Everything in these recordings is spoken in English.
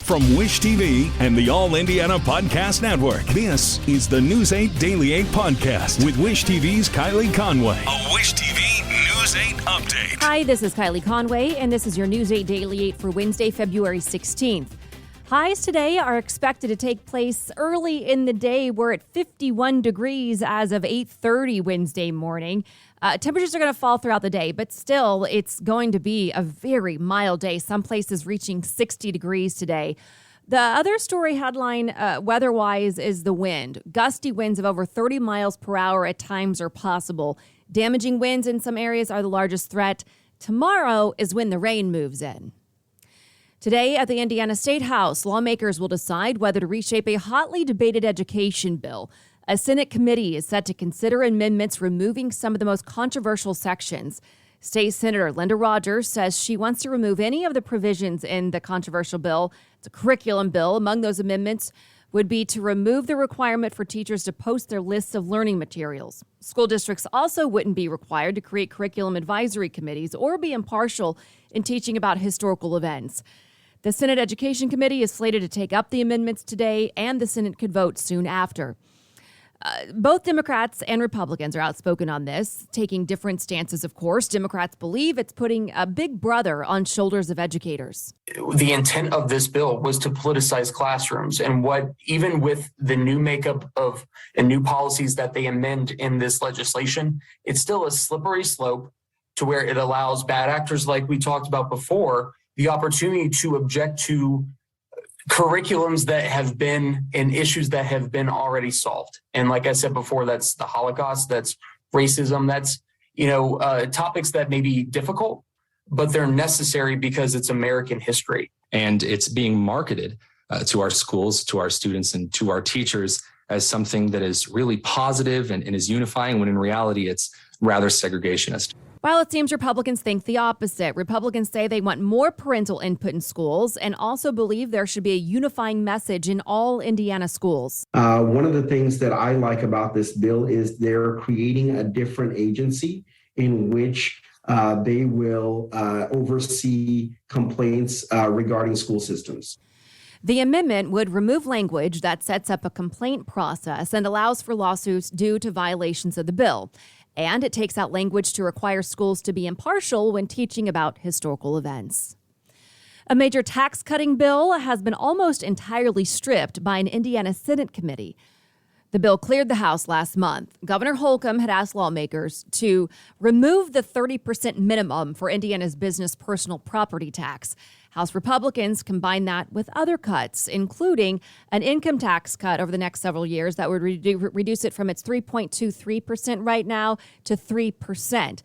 From Wish TV and the All Indiana Podcast Network, this is the News 8 Daily 8 Podcast with Wish TV's Kylie Conway. A Wish TV News 8 update. Hi, this is Kylie Conway, and this is your News 8 Daily 8 for Wednesday, February 16th. Highs today are expected to take place early in the day. We're at 51 degrees as of 8:30 Wednesday morning. Temperatures are going to fall throughout the day, but still, it's going to be a very mild day. Some places reaching 60 degrees today. The other story headline, weather-wise, is the wind. Gusty winds of over 30 miles per hour at times are possible. Damaging winds in some areas are the largest threat. Tomorrow is when the rain moves in. Today at the Indiana State House, lawmakers will decide whether to reshape a hotly debated education bill. A Senate committee is set to consider amendments removing some of the most controversial sections. State Senator Linda Rogers says she wants to remove any of the provisions in the controversial bill. It's a curriculum bill. Among those amendments would be to remove the requirement for teachers to post their lists of learning materials. School districts also wouldn't be required to create curriculum advisory committees or be impartial in teaching about historical events. The Senate Education Committee is slated to take up the amendments today, and the Senate could vote soon after. Both Democrats and Republicans are outspoken on this, taking different stances, of course. Democrats believe it's putting a big brother on shoulders of educators. The intent of this bill was to politicize classrooms, and even with the new makeup of and new policies that they amend in this legislation, it's still a slippery slope to where it allows bad actors, like we talked about before, the opportunity to object to curriculums that have been and issues that have been already solved. And like I said before, that's the Holocaust, that's racism, that's, topics that may be difficult, but they're necessary because it's American history. And it's being marketed to our schools, to our students, and to our teachers as something that is really positive and is unifying, when in reality, it's rather segregationist. While it seems Republicans think the opposite. Republicans say they want more parental input in schools and also believe there should be a unifying message in all Indiana schools. One of the things that I like about this bill is they're creating a different agency in which they will oversee complaints regarding school systems. The amendment would remove language that sets up a complaint process and allows for lawsuits due to violations of the bill. And it takes out language to require schools to be impartial when teaching about historical events. A major tax-cutting bill has been almost entirely stripped by an Indiana Senate committee. The bill cleared the House last month. Governor Holcomb had asked lawmakers to remove the 30% minimum for Indiana's business personal property tax. House Republicans combined that with other cuts, including an income tax cut over the next several years that would reduce it from its 3.23% right now to 3%.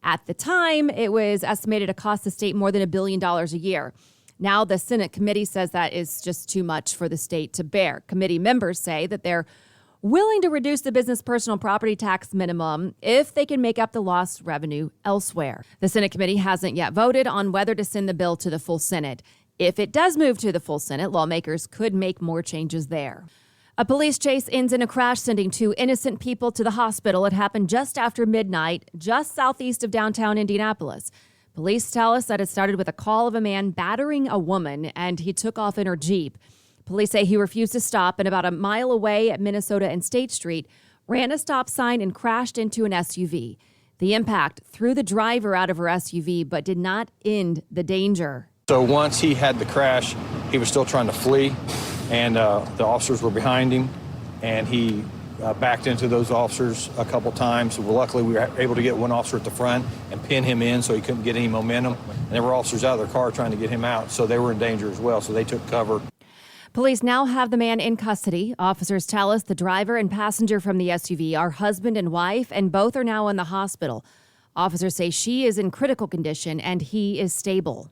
At the time, it was estimated to cost the state more than $1 billion a year. Now the Senate committee says that is just too much for the state to bear. Committee members say that they're willing to reduce the business personal property tax minimum if they can make up the lost revenue elsewhere. The Senate committee hasn't yet voted on whether to send the bill to the full Senate. If it does move to the full Senate, lawmakers could make more changes there. A police chase ends in a crash, sending 2 innocent people to the hospital. It happened just after midnight, just southeast of downtown Indianapolis. Police tell us that it started with a call of a man battering a woman, and he took off in her Jeep. Police say he refused to stop, and about a mile away at Minnesota and State Street, ran a stop sign and crashed into an SUV. The impact threw the driver out of her SUV, but did not end the danger. So once he had the crash, he was still trying to flee, and the officers were behind him, and he backed into those officers a couple times. Well, luckily, we were able to get one officer at the front and pin him in so he couldn't get any momentum. And there were officers out of their car trying to get him out, so they were in danger as well, so they took cover. Police now have the man in custody. Officers tell us the driver and passenger from the SUV are husband and wife, and both are now in the hospital. Officers say she is in critical condition and he is stable.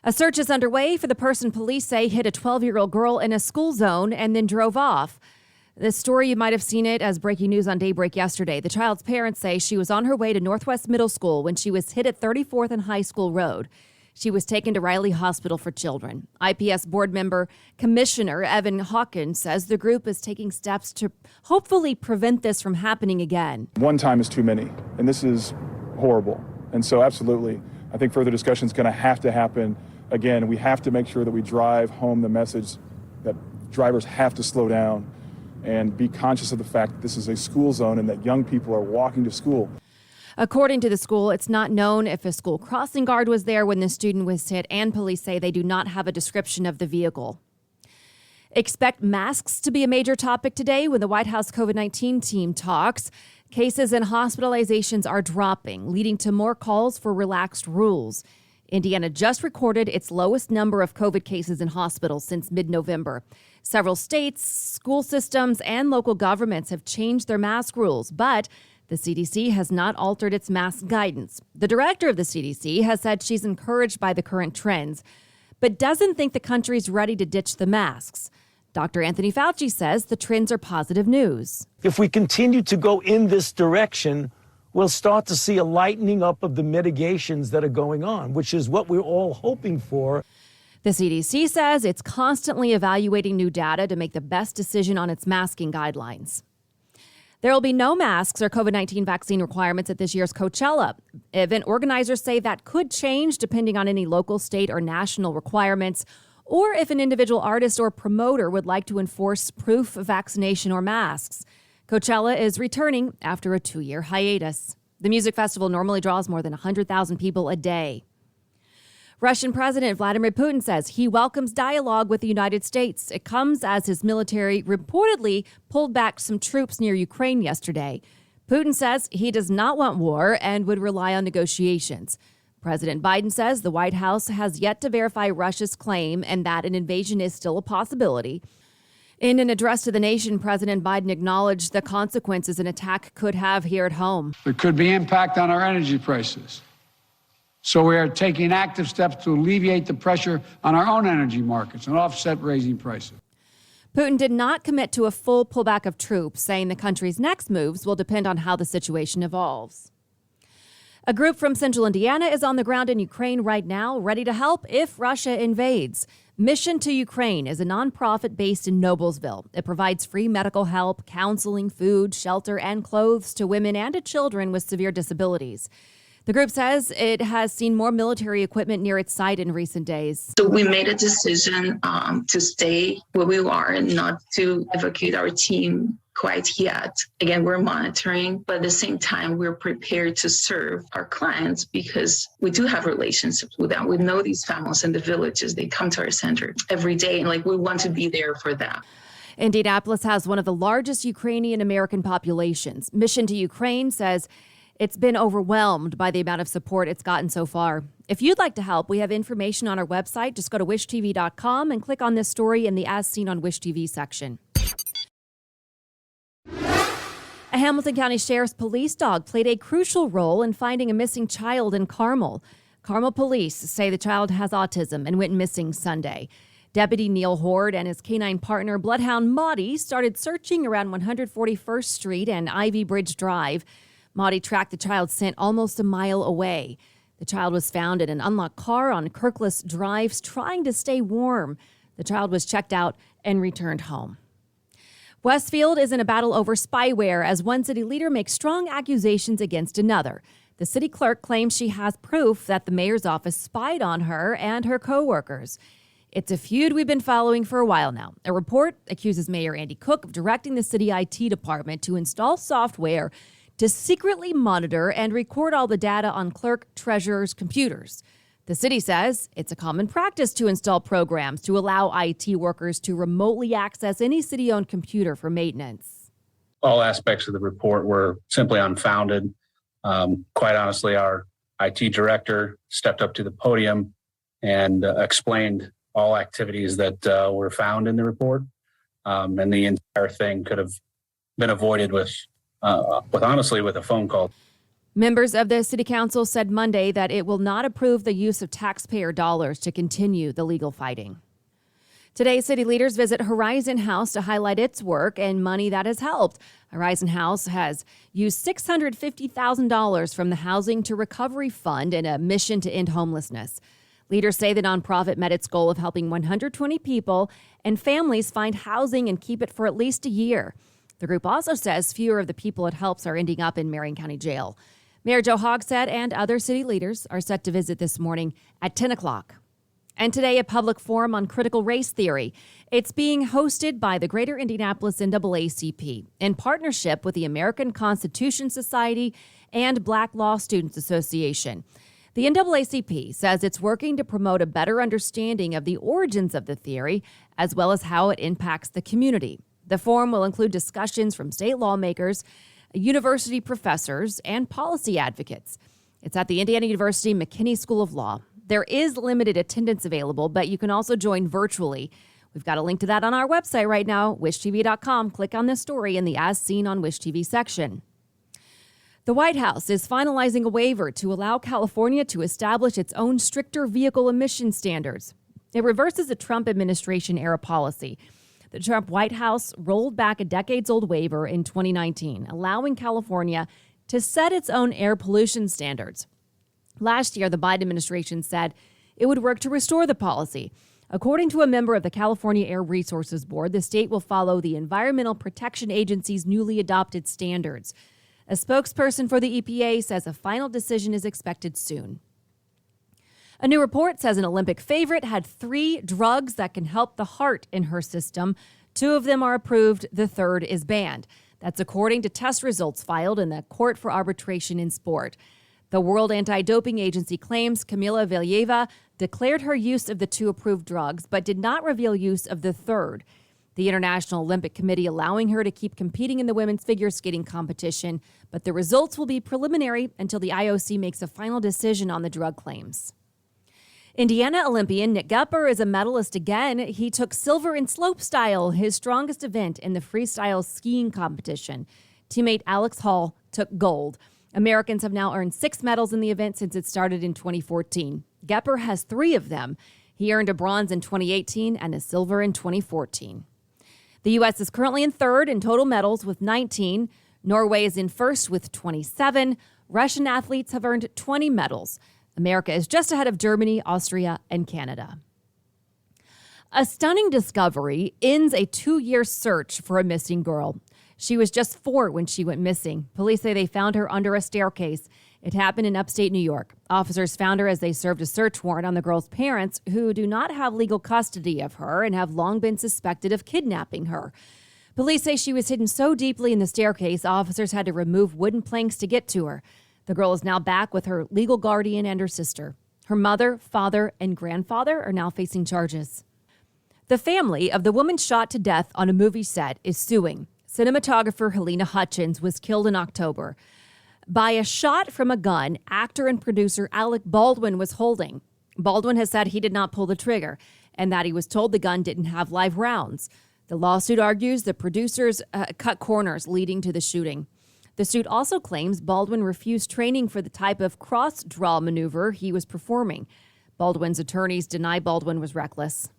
A search is underway for the person police say hit a 12-year-old girl in a school zone and then drove off. This story, you might have seen it as breaking news on Daybreak yesterday. The child's parents say she was on her way to Northwest Middle School when she was hit at 34th and High School Road. She was taken to Riley Hospital for Children. IPS board member Commissioner Evan Hawkins says the group is taking steps to hopefully prevent this from happening again. One time is too many, and this is horrible. And so absolutely, I think further discussion is going to happen again, we have to make sure that we drive home the message that drivers have to slow down and be conscious of the fact that this is a school zone and that young people are walking to school. According to the school, it's not known if a school crossing guard was there when the student was hit, and police say they do not have a description of the vehicle. Expect masks to be a major topic today when the White House COVID-19 team talks. Cases and hospitalizations are dropping, leading to more calls for relaxed rules. Indiana just recorded its lowest number of COVID cases in hospitals since mid-November. Several states, school systems, and local governments have changed their mask rules, but the CDC has not altered its mask guidance. The director of the CDC has said she's encouraged by the current trends, but doesn't think the country's ready to ditch the masks. Dr. Anthony Fauci says the trends are positive news. If we continue to go in this direction, we'll start to see a lightening up of the mitigations that are going on, which is what we're all hoping for. The CDC says it's constantly evaluating new data to make the best decision on its masking guidelines. There will be no masks or COVID-19 vaccine requirements at this year's Coachella. Event organizers say that could change depending on any local, state, or national requirements, or if an individual artist or promoter would like to enforce proof of vaccination or masks. Coachella is returning after a 2-year hiatus. The music festival normally draws more than 100,000 people a day. Russian President Vladimir Putin says he welcomes dialogue with the United States. It comes as his military reportedly pulled back some troops near Ukraine yesterday. Putin says he does not want war and would rely on negotiations. President Biden says the White House has yet to verify Russia's claim and that an invasion is still a possibility. In an address to the nation, President Biden acknowledged the consequences an attack could have here at home. There could be impact on our energy prices. So we are taking active steps to alleviate the pressure on our own energy markets and offset raising prices. Putin did not commit to a full pullback of troops, saying the country's next moves will depend on how the situation evolves. A group from central Indiana is on the ground in Ukraine right now, ready to help if Russia invades. Mission to Ukraine is a nonprofit based in Noblesville. It provides free medical help, counseling, food, shelter, and clothes to women and to children with severe disabilities. The group says it has seen more military equipment near its site in recent days. So we made a decision to stay where we are and not to evacuate our team quite yet. Again, we're monitoring, but at the same time, we're prepared to serve our clients because we do have relationships with them. We know these families in the villages. They come to our center every day, and we want to be there for them. Indianapolis has one of the largest Ukrainian American populations. Mission to Ukraine says it's been overwhelmed by the amount of support it's gotten so far. If you'd like to help, we have information on our website. Just go to wishtv.com and click on this story in the As Seen on Wish TV section. A Hamilton County Sheriff's police dog played a crucial role in finding a missing child in Carmel. Carmel police say the child has autism and went missing Sunday. Deputy Neil Horde and his canine partner, Bloodhound Maudie, started searching around 141st Street and Ivy Bridge Drive. Maudie tracked the child's scent almost a mile away. The child was found in an unlocked car on Kirkless Drive, trying to stay warm. The child was checked out and returned home. Westfield is in a battle over spyware as one city leader makes strong accusations against another. The city clerk claims she has proof that the mayor's office spied on her and her co-workers. It's a feud we've been following for a while now. A report accuses Mayor Andy Cook of directing the city IT department to install software to secretly monitor and record all the data on clerk treasurer's computers. The city says it's a common practice to install programs to allow IT workers to remotely access any city-owned computer for maintenance. All aspects of the report were simply unfounded. Quite honestly, our IT director stepped up to the podium and explained all activities that were found in the report. And the entire thing could have been avoided with a phone call. Members of the city council said Monday that it will not approve the use of taxpayer dollars to continue the legal fighting. Today, city leaders visit Horizon House to highlight its work and money that has helped. Horizon House has used $650,000 from the Housing to Recovery Fund in a mission to end homelessness. Leaders say the nonprofit met its goal of helping 120 people and families find housing and keep it for at least a year. The group also says fewer of the people it helps are ending up in Marion County Jail. Mayor Joe Hogsett and other city leaders are set to visit this morning at 10 o'clock. And today, a public forum on critical race theory. It's being hosted by the Greater Indianapolis NAACP in partnership with the American Constitution Society and Black Law Students Association. The NAACP says it's working to promote a better understanding of the origins of the theory, as well as how it impacts the community. The forum will include discussions from state lawmakers, university professors, and policy advocates. It's at the Indiana University McKinney School of Law. There is limited attendance available, but you can also join virtually. We've got a link to that on our website right now, wishtv.com. Click on this story in the As Seen on Wish TV section. The White House is finalizing a waiver to allow California to establish its own stricter vehicle emission standards. It reverses a Trump administration-era policy. The Trump White House rolled back a decades-old waiver in 2019, allowing California to set its own air pollution standards. Last year, the Biden administration said it would work to restore the policy. According to a member of the California Air Resources Board, the state will follow the Environmental Protection Agency's newly adopted standards. A spokesperson for the EPA says a final decision is expected soon. A new report says an Olympic favorite had 3 drugs that can help the heart in her system. 2 of them are approved. The third is banned. That's according to test results filed in the Court for Arbitration in Sport. The World Anti-Doping Agency claims Kamila Valieva declared her use of the 2 approved drugs, but did not reveal use of the third. The International Olympic Committee allowing her to keep competing in the women's figure skating competition, but the results will be preliminary until the IOC makes a final decision on the drug claims. Indiana Olympian Nick Gupper is a medalist again. He took silver in slopestyle, his strongest event in the freestyle skiing competition. Teammate Alex Hall took gold. Americans have now earned 6 medals in the event since it started in 2014. Gupper has 3 of them. He earned a bronze in 2018 and a silver in 2014. The U.S. is currently in third in total medals with 19. Norway is in first with 27. Russian athletes have earned 20 medals. America is just ahead of Germany, Austria, and Canada. A stunning discovery ends a 2-year search for a missing girl. She was just 4 when she went missing. Police say they found her under a staircase. It happened in upstate New York. Officers found her as they served a search warrant on the girl's parents, who do not have legal custody of her and have long been suspected of kidnapping her. Police say she was hidden so deeply in the staircase, officers had to remove wooden planks to get to her. The girl is now back with her legal guardian and her sister. Her mother, father, and grandfather are now facing charges. The family of the woman shot to death on a movie set is suing. Cinematographer Helena Hutchins was killed in October by a shot from a gun actor and producer Alec Baldwin was holding. Baldwin has said he did not pull the trigger and that he was told the gun didn't have live rounds. The lawsuit argues the producers cut corners leading to the shooting. The suit also claims Baldwin refused training for the type of cross-draw maneuver he was performing. Baldwin's attorneys deny Baldwin was reckless.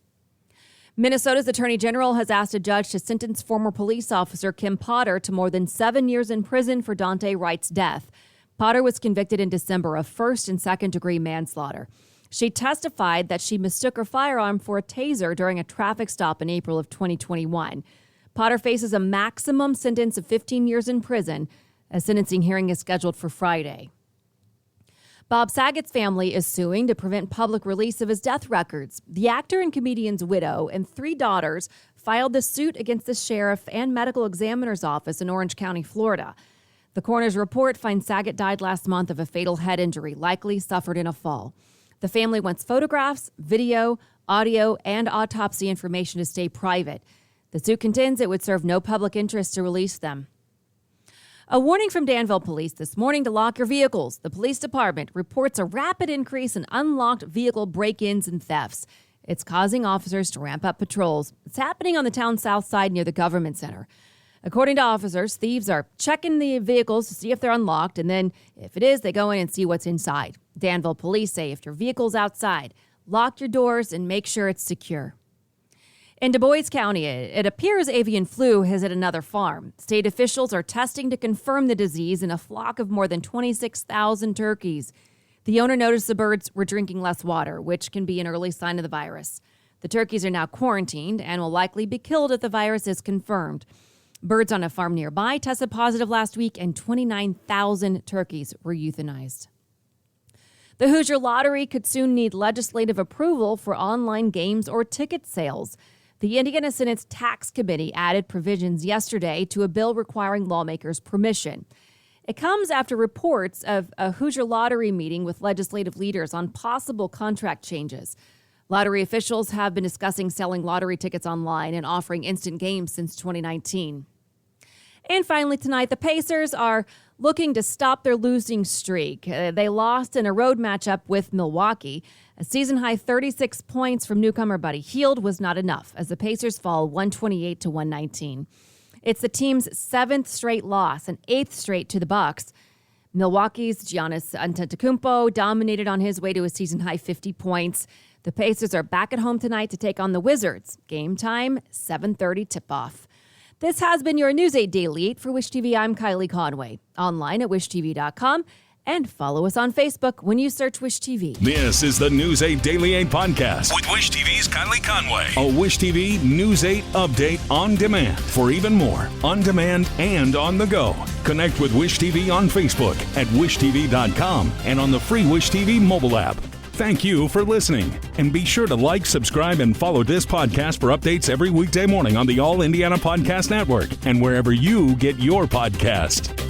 Minnesota's Attorney General has asked a judge to sentence former police officer Kim Potter to more than 7 years in prison for Daunte Wright's death. Potter was convicted in December of first and second-degree manslaughter. She testified that she mistook her firearm for a taser during a traffic stop in April of 2021. Potter faces a maximum sentence of 15 years in prison. A sentencing hearing is scheduled for Friday. Bob Saget's family is suing to prevent public release of his death records. The actor and comedian's widow and 3 daughters filed the suit against the sheriff and medical examiner's office in Orange County, Florida. The coroner's report finds Saget died last month of a fatal head injury, likely suffered in a fall. The family wants photographs, video, audio, and autopsy information to stay private. The suit contends it would serve no public interest to release them. A warning from Danville Police this morning to lock your vehicles. The police department reports a rapid increase in unlocked vehicle break-ins and thefts. It's causing officers to ramp up patrols. It's happening on the town's south side near the government center. According to officers, thieves are checking the vehicles to see if they're unlocked, and then if it is, they go in and see what's inside. Danville Police say if your vehicle's outside, lock your doors and make sure it's secure. In Du Bois County, it appears avian flu has hit another farm. State officials are testing to confirm the disease in a flock of more than 26,000 turkeys. The owner noticed the birds were drinking less water, which can be an early sign of the virus. The turkeys are now quarantined and will likely be killed if the virus is confirmed. Birds on a farm nearby tested positive last week, and 29,000 turkeys were euthanized. The Hoosier Lottery could soon need legislative approval for online games or ticket sales. The Indiana Senate's Tax Committee added provisions yesterday to a bill requiring lawmakers' permission. It comes after reports of a Hoosier Lottery meeting with legislative leaders on possible contract changes. Lottery officials have been discussing selling lottery tickets online and offering instant games since 2019. And finally tonight, the Pacers are looking to stop their losing streak. They lost in a road matchup with Milwaukee. A season-high 36 points from newcomer Buddy Hield was not enough as the Pacers fall 128-119. It's the team's 7th straight loss and 8th straight to the Bucks. Milwaukee's Giannis Antetokounmpo dominated on his way to a season-high 50 points. The Pacers are back at home tonight to take on the Wizards. Game time, 7:30 tip-off. This has been your News 8 Daily 8 for Wish TV. I'm Kylie Conway. Online at wishtv.com and follow us on Facebook when you search Wish TV. This is the News 8 Daily 8 podcast with Wish TV's Kylie Conway. A Wish TV News 8 update on demand for even more on demand and on the go. Connect with Wish TV on Facebook at wishtv.com and on the free Wish TV mobile app. Thank you for listening. And be sure to like, subscribe, and follow this podcast for updates every weekday morning on the All Indiana Podcast Network and wherever you get your podcast.